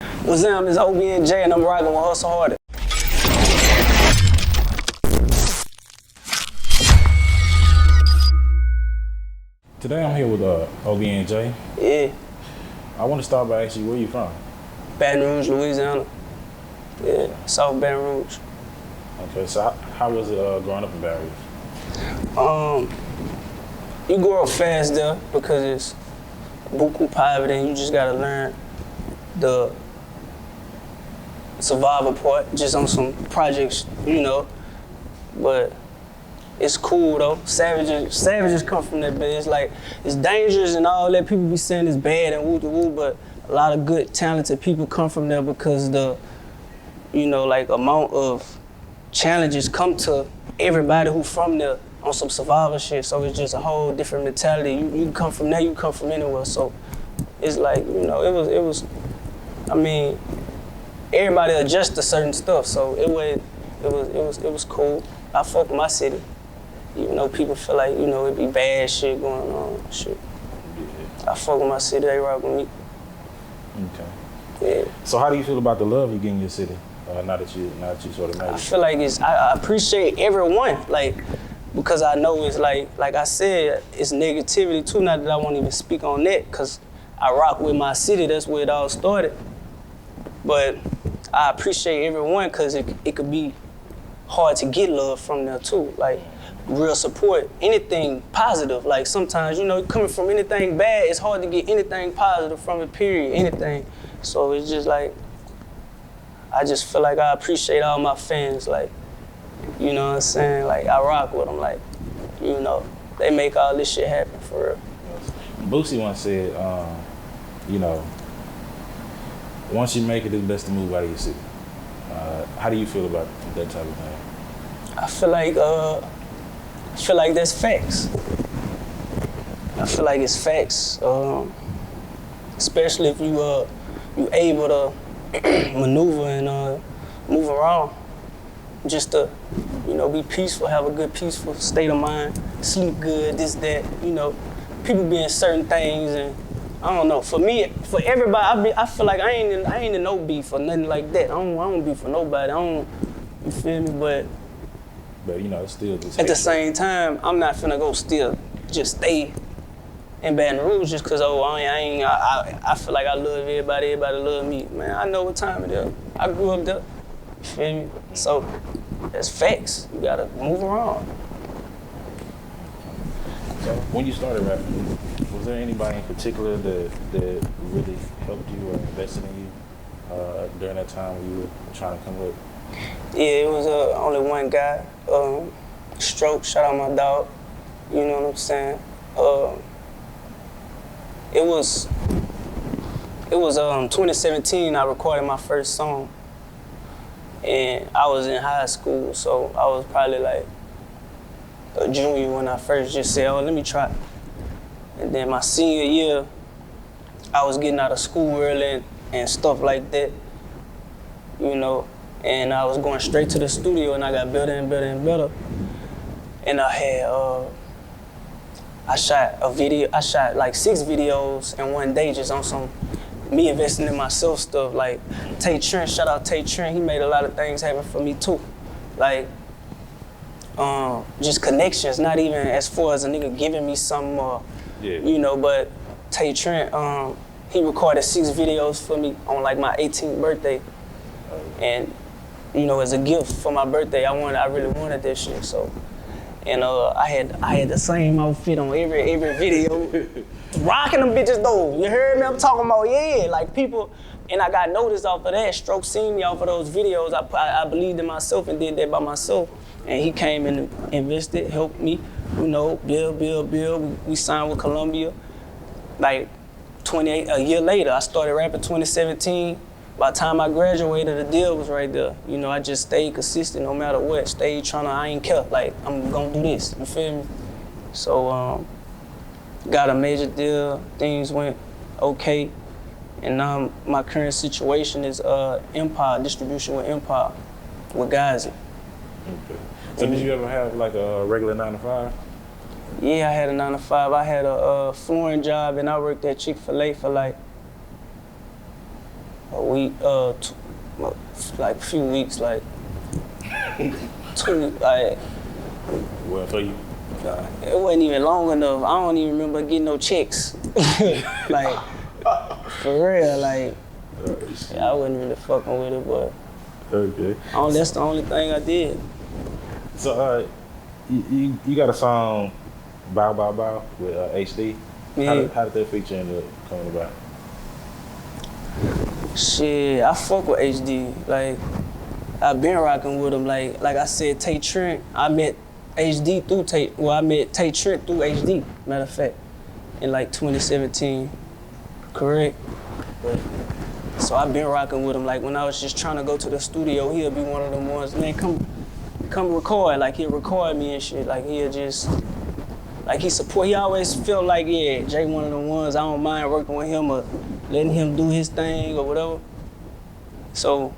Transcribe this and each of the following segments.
What's up, it's OBN Jay and I'm rocking with Hustle Harder. Today I'm here with OBN Jay. Yeah. I want to start by asking you, where you from? Baton Rouge, Louisiana. Yeah, South Baton Rouge. Okay, so how was it growing up in Baton Rouge? You grow up fast there because it's buku poverty and you just gotta learn the survival part just on some projects, you know. But it's cool though. Savages come from that, but it's like, it's dangerous and all that. People be saying it's bad and woo-de-woo, but a lot of good, talented people come from there because the, you know, like amount of challenges come to everybody who from there on some survival shit. So it's just a whole different mentality. You come from there, you come from anywhere. So it's like, you know, it was, I mean, everybody adjusts to certain stuff. So it was cool. I fuck with my city. Even though people feel like, you know, it be bad shit going on, shit. I fuck with my city, they rock with me. Okay. Yeah. So how do you feel about the love you get in your city? Now that you sort of made it? I feel like I appreciate everyone, like, because I know it's like I said, it's negativity too. Not that I won't even speak on that, because I rock with my city, that's where it all started. But I appreciate everyone, because it could be hard to get love from there too. Like, real support, anything positive. Like sometimes, you know, coming from anything bad, it's hard to get anything positive from it, period, anything. So it's just like, I just feel like I appreciate all my fans, like, you know what I'm saying? Like, I rock with them, like, you know, they make all this shit happen, for real. Boosie once said, you know, once you make it, it's best to move out of your city. How do you feel about that type of thing? I feel like that's facts. I feel like it's facts, especially if you able to maneuver and move around, just to, you know, be peaceful, have a good peaceful state of mind, sleep good, this, that, you know. People be in certain things, and I don't know. For me, for everybody, I feel like I ain't in no beef or nothing like that. I don't beef for nobody. You feel me? But you know, it's still just at the same time, I'm not finna go still just stay in Baton Rouge just cause I feel like I love everybody love me. Man, I know what time it is. I grew up there. You feel me? So that's facts. You gotta move around. So when you started rapping, was there anybody in particular that really helped you or invested in you during that time when you were trying to come up? Yeah, it was only one guy, Stroke, shout out my dog, you know what I'm saying? It was 2017 I recorded my first song, and I was in high school, so I was probably like a junior when I first just said, oh, let me try. And then my senior year, I was getting out of school early and stuff like that, you know. And I was going straight to the studio, and I got better and better and better. And I had, I shot like 6 videos in one day just on some me investing in myself stuff. Like Tay Trent, shout out Tay Trent, he made a lot of things happen for me too. Like, just connections, not even as far as a nigga giving me something, you know, but Tay Trent, he recorded 6 videos for me on like my 18th birthday. And, you know, as a gift for my birthday, I really wanted that shit. So, and I had the same outfit on every video, rocking them bitches though. You heard me? I'm talking about, yeah, like people. And I got noticed off of that. Stroke seen me off of those videos. I believed in myself and did that by myself. And he came and invested, helped me, you know, build. We signed with Columbia. Like a year later, I started rapping 2017. By the time I graduated, the deal was right there. You know, I just stayed consistent no matter what. Stayed I ain't care, like, I'm gonna do this, you feel me? So, got a major deal, things went okay. And now my current situation is Empire, distribution with Empire, with Gazi. Okay. So did you ever have like a regular 9-to-5? Yeah, I had a 9-to-5. I had a flooring job, and I worked at Chick-fil-A for like a week, like a few weeks, like 2, like. Well, for you? It wasn't even long enough. I don't even remember getting no checks. Like, for real, like, yeah, I wasn't really fucking with it, but okay. That's the only thing I did. So, you got a song, Bow Bow Bow, with HD. Yeah. How did that feature end up coming about? Shit, I fuck with HD. Like, I've been rocking with him. Like I said, Tay Trent, I met HD through Tay. Well, I met Tay Trent through HD. Matter of fact, in like 2017, correct? But so I've been rocking with him. Like when I was just trying to go to the studio, he'll be one of them ones. Man, come record. Like he'll record me and shit. Like he'll just, like he support. He always felt like, yeah, Jay one of them ones. I don't mind working with him or letting him do his thing or whatever. So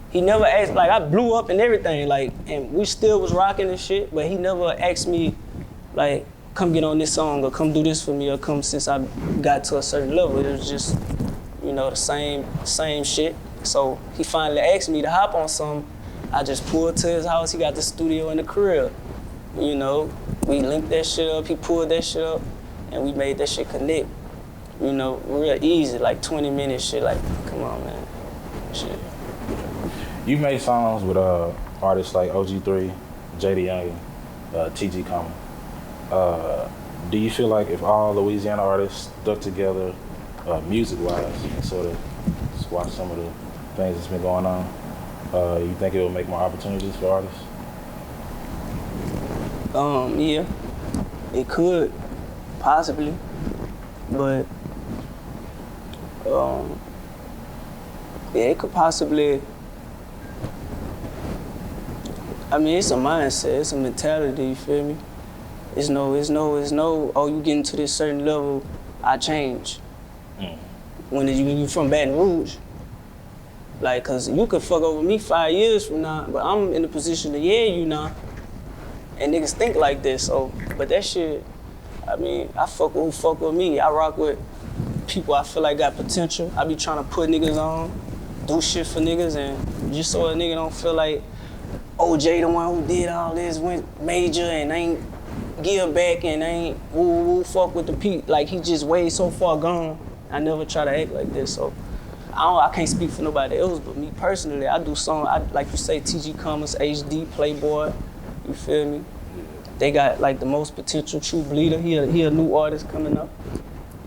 he never asked, like I blew up and everything, like, and we still was rocking and shit, but he never asked me, like, come get on this song or come do this for me or come since I got to a certain level. It was just, you know, the same shit. So he finally asked me to hop on something. I just pulled to his house. He got the studio in the crib. You know, we linked that shit up. He pulled that shit up, and we made that shit connect. You know, real easy, like 20 minutes shit. Like, come on, man, shit. You made songs with artists like OG3, JD Young, TG Common. Do you feel like if all Louisiana artists stuck together, music-wise, and sort of squash some of the things that's been going on, you think it will make more opportunities for artists? Yeah, it could, possibly, but yeah, it could possibly. I mean, it's a mindset, it's a mentality, you feel me? It's no, oh, you getting to this certain level, I change. When you from Baton Rouge. Like, cause you could fuck over me 5 years from now, but I'm in the position to you now. And niggas think like this, so, but that shit, I mean, I fuck with who fuck with me. I rock with people I feel like got potential. I be trying to put niggas on, do shit for niggas, and just so a nigga don't feel like, oh, Jay the one who did all this, went major and ain't give back and ain't woo fuck with the peak. Like he just way so far gone. I never try to act like this, so I can't speak for nobody else, but me personally, I do songs, like you say, TG Commas, HD, Playboy, you feel me? They got like the most potential, True Bleeder, he a new artist coming up.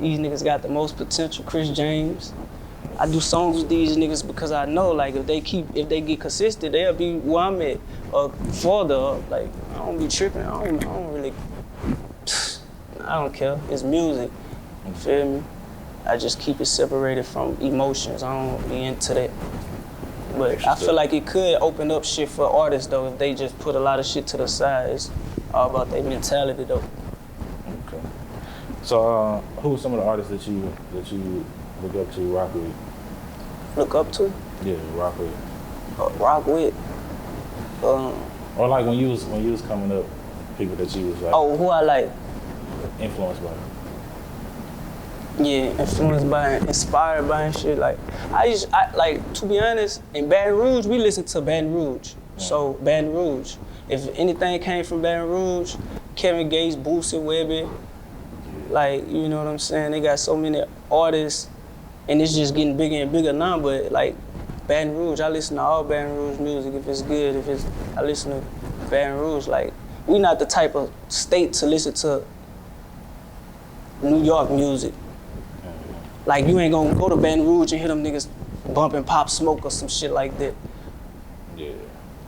These niggas got the most potential, Khris James. I do songs with these niggas because I know, like, if they get consistent, they'll be where I'm at, or further up. Like, I don't be tripping. I don't really, I don't care. It's music, you feel me? I just keep it separated from emotions. I don't be into that. But I feel like it could open up shit for artists, though, if they just put a lot of shit to the side. It's all about their mentality, though. Okay. So, who are some of the artists that you look up to, rock with? Look up to? Yeah, rock with. Rock with. Or like when you was coming up, people that you was like. Oh, who I like? Influenced by. Yeah, influenced by, inspired by and shit. Like, I like, to be honest, in Baton Rouge, we listen to Baton Rouge. Yeah. So Baton Rouge. If anything came from Baton Rouge, Kevin Gates, Boosie, Webby, like, you know what I'm saying? They got so many artists, and it's just getting bigger and bigger now, but like, Baton Rouge, I listen to all Baton Rouge music. If it's good, I listen to Baton Rouge. Like, we not the type of state to listen to New York music. Like, you ain't gonna go to Baton Rouge and hear them niggas bumping Pop Smoke or some shit like that. Yeah.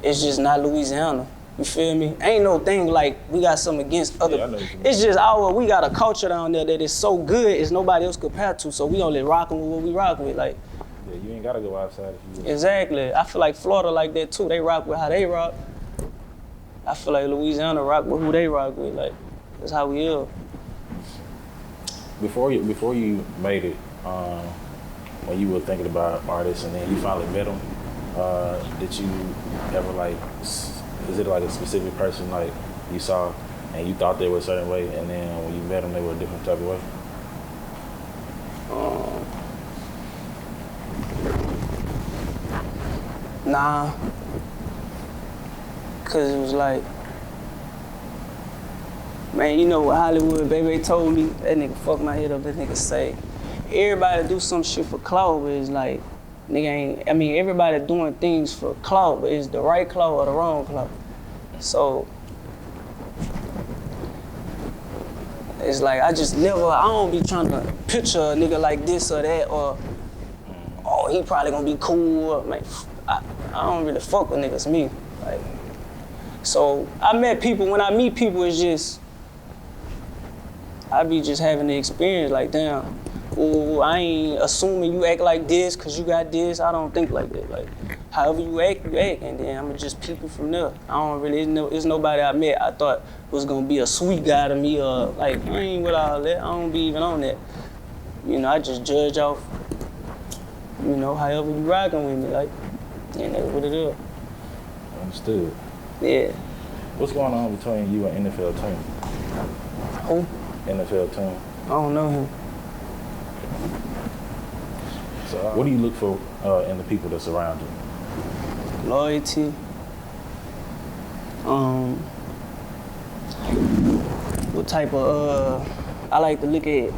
It's just not Louisiana. You feel me? Ain't no thing like we got something against other. Yeah, I know what you mean. It's just we got a culture down there that is so good, it's nobody else compared to. So we only rockin' with what we rock with. Like, yeah, you ain't gotta go outside if you. Exactly. I feel like Florida like that too. They rock with how they rock. I feel like Louisiana rock with who they rock with. Like, that's how we are. Before you made it, when you were thinking about artists and then you finally met them, did you ever like, is it like a specific person like you saw and you thought they were a certain way and then when you met them they were a different type of way? Nah. Cause it was like, man, you know what Hollywood baby told me? That nigga fucked my head up. That nigga say, everybody do some shit for clout, but it's like, nigga ain't, I mean, everybody doing things for clout, but it's the right clout or the wrong clout. So, it's like, I don't be trying to picture a nigga like this or that, or, oh, he probably gonna be cool, or, man, I don't really fuck with niggas, me. Like, so, I met people, when I meet people, it's just, I be just having the experience, like, damn, ooh, I ain't assuming you act like this because you got this. I don't think like that. Like, however you act, and then I'ma just peep it from there. I don't really, it's nobody I met I thought was gonna be a sweet guy to me, or like, I ain't with all that. I don't be even on that. You know, I just judge off, you know, however you rocking with me, like, and that's what it is. Understood. Yeah. What's going on between you and NFL team? Who? NFL team. I don't know him. So, what do you look for in the people that surround you? Loyalty. What type of, I like to look at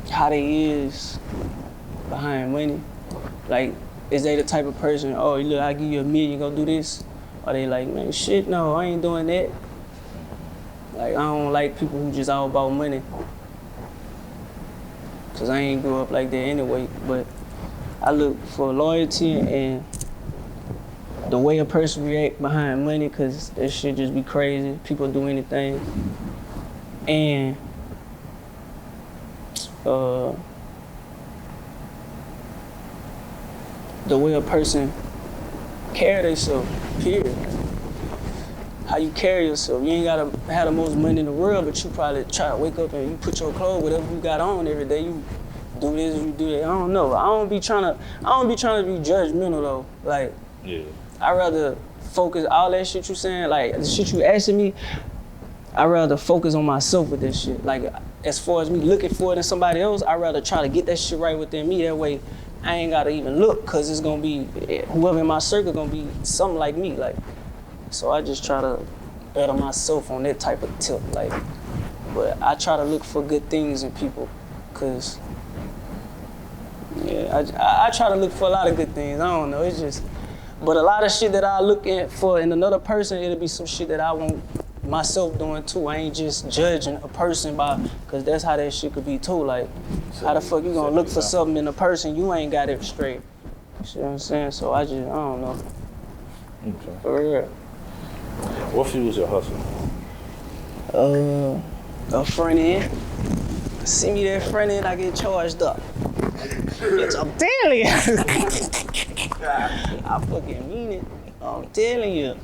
how they is behind money. Like, is they the type of person, oh, look, I give you $1 million, go do this? Or they like, man, shit, no, I ain't doing that. Like, I don't like people who just all about money. Cause I ain't grew up like that anyway, but I look for loyalty and the way a person react behind money, cause that shit just be crazy. People do anything. And the way a person carry themselves, period. How you carry yourself. You ain't gotta have the most money in the world, but you probably try to wake up and you put your clothes, whatever you got on every day, you do this, you do that. I don't know. I don't be trying to be judgmental though. Like, yeah. I rather focus all that shit you saying, like the shit you asking me, I rather focus on myself with this shit. Like, as far as me looking for it in somebody else, I rather try to get that shit right within me. That way I ain't gotta even look, cause it's gonna be, whoever in my circle gonna be something like me. Like, so I just try to better myself on that type of tip, like, but I try to look for good things in people, cause, yeah, I try to look for a lot of good things, I don't know, it's just, but a lot of shit that I look at for in another person, it'll be some shit that I want myself doing too. I ain't just judging a person by, cause that's how that shit could be too, like, how the fuck you gonna look for something in a person you ain't got it straight, you see what I'm saying, so I don't know. Okay. For real. What fuels your hustle? A front end. See me that front end, I get charged up. Bitch, I'm telling you. I fucking mean it. I'm telling you.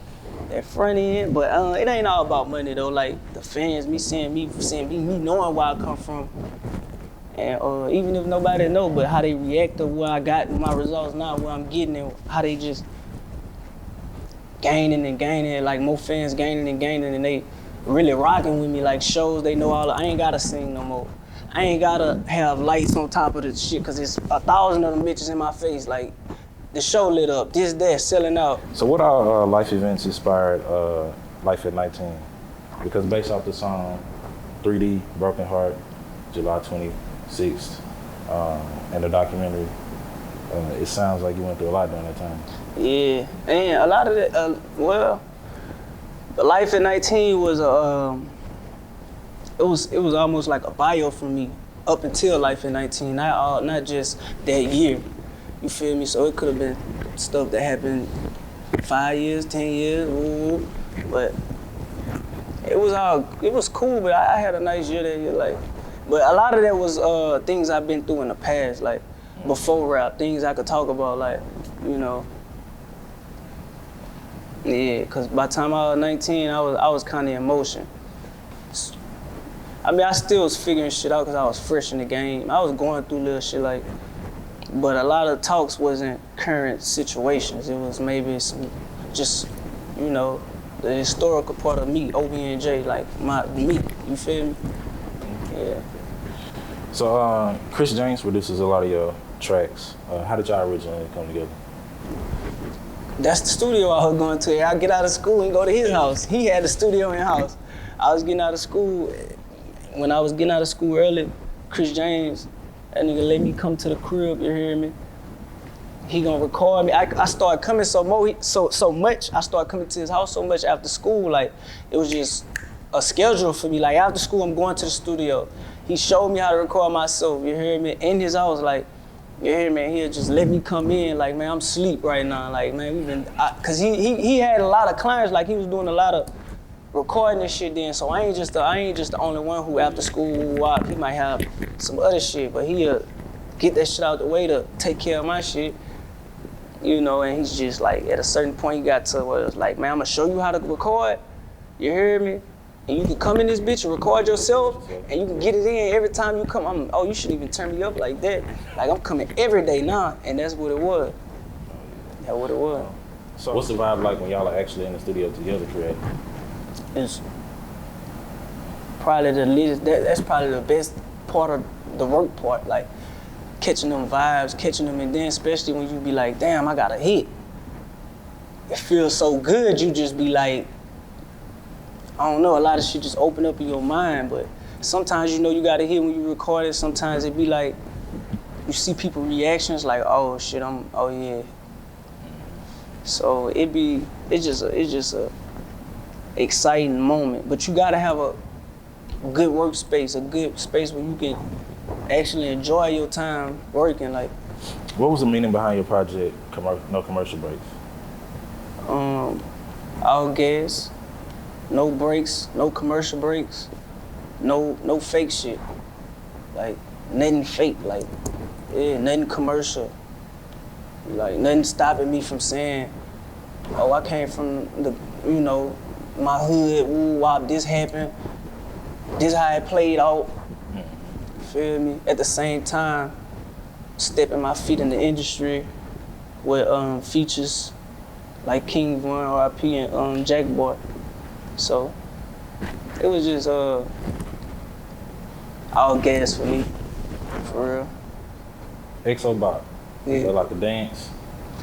That front end, but it ain't all about money though. Like the fans, me seeing me knowing where I come from. And even if nobody know, but how they react to where I got my results now, where I'm getting and how they just gaining and gaining, like more fans gaining and gaining, and they really rocking with me, like shows they know all. I ain't gotta sing no more. I ain't gotta have lights on top of the shit, cause it's 1,000 of them bitches in my face. Like, the show lit up, this, that, selling out. So what are life events inspired Life at 19? Because based off the song 3D, Broken Heart, July 26th, and the documentary, it sounds like you went through a lot during that time. Yeah, and a lot of that, well, the Life at 19 was it was almost like a bio for me up until Life at 19, not just that year, you feel me? So it could have been stuff that happened 5 years, 10 years, but it was cool, but I had a nice year that year, like, but a lot of that was things I've been through in the past, like before rap, things I could talk about, like, you know. Yeah, cause by the time I was 19, I was kind of in motion. I mean, I still was figuring shit out cause I was fresh in the game. I was going through little shit, like, but a lot of talks wasn't current situations. It was maybe some, just, you know, the historical part of me, OBN Jay, like me, you feel me? Yeah. So Khris James produces a lot of your tracks. How did y'all originally come together? That's the studio I was going to. I get out of school and go to his house. He had the studio in house. I was getting out of school. When I was getting out of school early, Khris James, that nigga let me come to the crib, you hear me? He gonna record me. I started coming so much. I started coming to his house so much after school. Like, it was just a schedule for me. Like, after school, I'm going to the studio. He showed me how to record myself, you hear me? In his house, like, you hear me? He'll just let me come in. Like, man, I'm asleep right now. Like, man, cause he had a lot of clients. Like, he was doing a lot of recording and shit then. So I ain't just the only one who after school, he might have some other shit, but he'll get that shit out the way to take care of my shit. You know, and he's just like, at a certain point, he got to where it's like, man, I'm gonna show you how to record, you hear me? And you can come in this bitch and record yourself, and you can get it in every time you come. You shouldn't even turn me up like that. Like, I'm coming every day now, and that's what it was. That's what it was. So what's the vibe like when y'all are actually in the studio together creating? It's probably that's probably the best part of the work part, like, catching them vibes, catching them, and then especially when you be like, damn, I got a hit. It feels so good, you just be like, I don't know, a lot of shit just open up in your mind, but sometimes you know you got a hit when you record it, sometimes it be like, you see people reactions like, oh shit, oh yeah. So it's just a exciting moment, but you gotta have a good workspace, a good space where you can actually enjoy your time working. Like, what was the meaning behind your project, No Commercial Breaks? All gas, no breaks, no commercial breaks, no fake shit. Like, nothing fake, like, yeah, nothing commercial. Like, nothing stopping me from saying, oh, I came from my hood, woo wop, this happened, this how it played out. Feel me? At the same time, stepping my feet in the industry with features like King Von, R.I.P. and Jack Boy. So it was just all gas for me, for real. Xobox, yeah. Is that like a dance?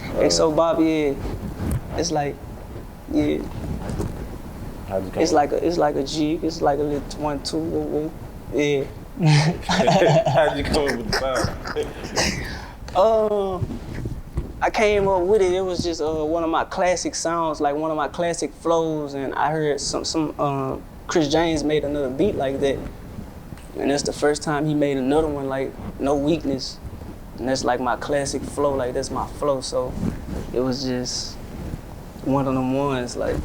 Xobox, yeah. It's like, yeah. It's like a jig. It's like a little 1, 2, woo, woo. Yeah. How'd you come up with the sound? I came up with it. It was just one of my classic sounds, like one of my classic flows, and I heard some Khris James made another beat like that, and that's the first time he made another one like No Weakness, and that's like my classic flow. Like, that's my flow. So it was just one of them ones. Like,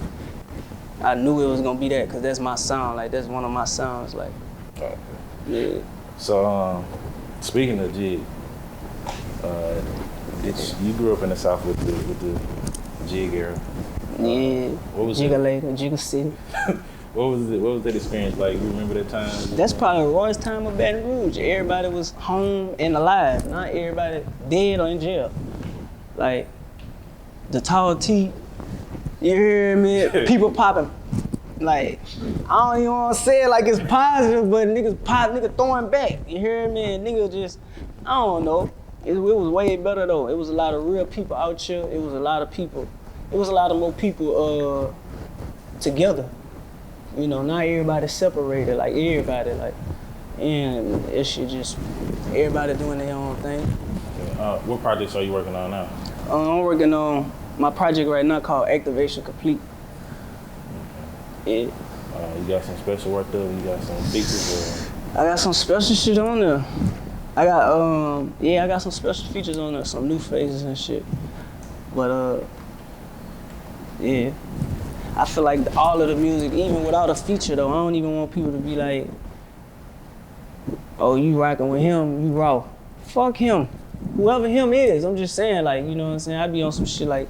I knew it was gonna be that because that's my sound. Like, that's one of my sounds. Like. Okay. Yeah. So, speaking of Jig, you grew up in the South with the Jig Era. Yeah. What was Jigga City. What was that experience like? You remember that time? That's probably the rawest time of Baton Rouge. Everybody was home and alive, not everybody dead or in jail. Like, the tall T, you hear me? People popping. Like, I don't even want to say it like it's positive, but nigga throwing back. You hear me? And nigga just, I don't know. It was way better though. It was a lot of real people out here. It was a lot of people. It was a lot of more people together. You know, not everybody separated, like everybody, like, and it should just, everybody doing their own thing. What projects are you working on now? I'm working on my project right now called Activation Complete. Yeah. You got some special work there? You got some features? I got some special shit on there. I got some special features on there, some new faces and shit. But yeah. I feel like all of the music, even without a feature though, I don't even want people to be like, oh, you rocking with him, you raw. Fuck him. Whoever him is, I'm just saying, like, you know what I'm saying? I be on some shit like,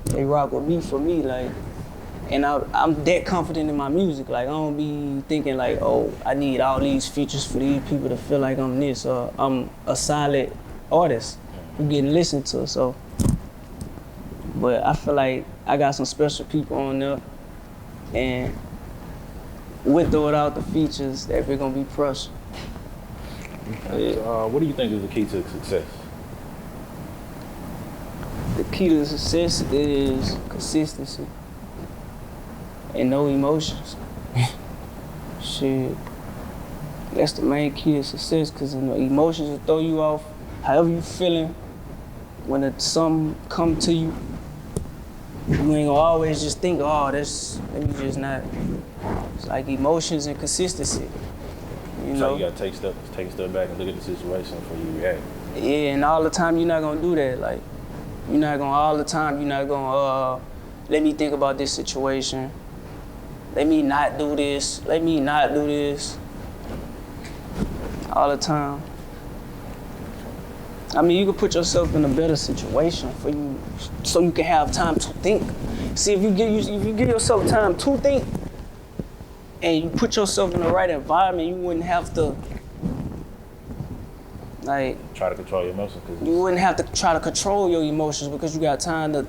they rock with me for me, like, and I'm that confident in my music. Like, I don't be thinking like, oh, I need all these features for these people to feel like I'm this, or I'm a solid artist who getting listened to, so. But I feel like I got some special people on there, and with or without the features, that we're gonna be pressure. Yeah. What do you think is the key to success? The key to success is consistency and no emotions. Shit, that's the main key to success, because emotions will throw you off. However you feeling, when something come to you, you ain't gonna always just think, oh, let me just not. It's like emotions and consistency. You know? So you gotta take a step back and look at the situation before you react. Yeah, and all the time you're not gonna do that. Like, you're not gonna let me think about this situation. Let me not do this. Let me not do this. All the time. I mean, you can put yourself in a better situation for you, so you can have time to think. See, if you give yourself time to think, and you put yourself in the right environment, you wouldn't have to, like, try to control your emotions. You wouldn't have to try to control your emotions, because you got time to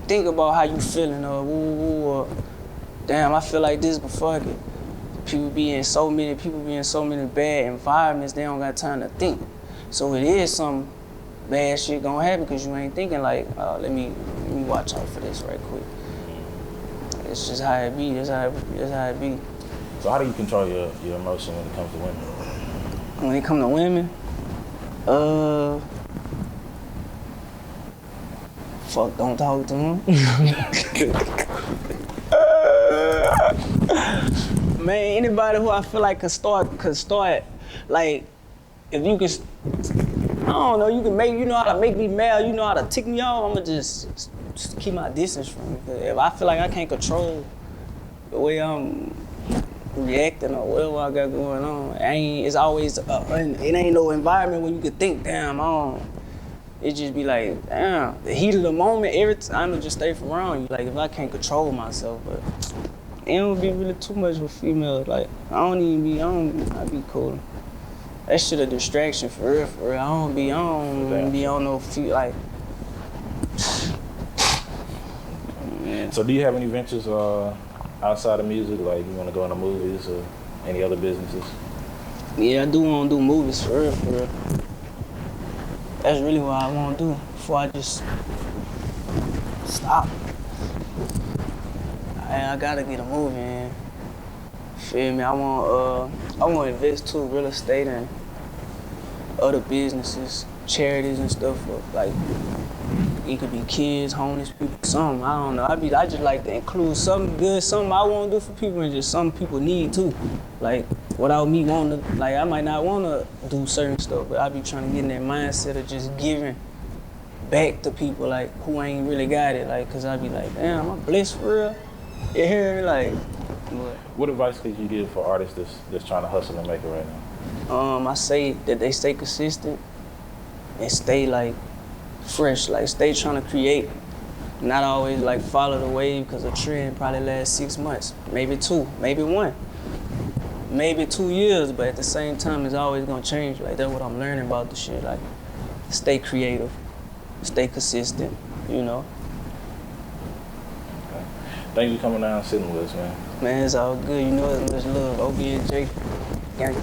think about how you feeling, or damn, I feel like this, but fuck it. People be in so many bad environments, they don't got time to think. So it is some bad shit gonna happen because you ain't thinking like, let me watch out for this right quick. It's just how it be. That's how it be. So how do you control your emotion when it comes to women? When it comes to women, fuck, don't talk to them. Man, anybody who I feel like could start, like, if you could, I don't know, you know how to make me mad, you know how to tick me off, I'ma just keep my distance from it. If I feel like I can't control the way I'm reacting or whatever I got going on, it's always, it ain't no environment where you could think, damn, it just be like, damn, the heat of the moment, every time I'ma just stay from around you. Like, if I can't control myself, but it don't be really too much with females. Like, I be cool. That shit a distraction for real, for real. I don't be on no feel like. Man. So do you have any ventures outside of music? Like, you wanna go into movies or any other businesses? Yeah, I do wanna do movies for real, for real. That's really what I wanna do before I just stop. I gotta get a movie in. Feel me? I want to invest too, real estate and other businesses, charities and stuff. Like, it could be kids, homeless people, something. I don't know. I just like to include something good, something I want to do for people, and just something people need too. Like, without me wanting to, like, I might not want to do certain stuff, but I be trying to get in that mindset of just giving back to people, like, who ain't really got it. Like, cause I be like, damn, I'm blessed for real. You hear me? Like, what advice could you give for artists that's trying to hustle and make it right now? I say that they stay consistent and stay like fresh, like stay trying to create. Not always like follow the wave, because a trend probably lasts 6 months, maybe 2, maybe 1, maybe 2 years, but at the same time it's always gonna change. Like, that's what I'm learning about the shit. Like, stay creative, stay consistent, you know. Thank you for coming down and sitting with us, man. Man, it's all good. You know it's much love. OBN Jay. Gang.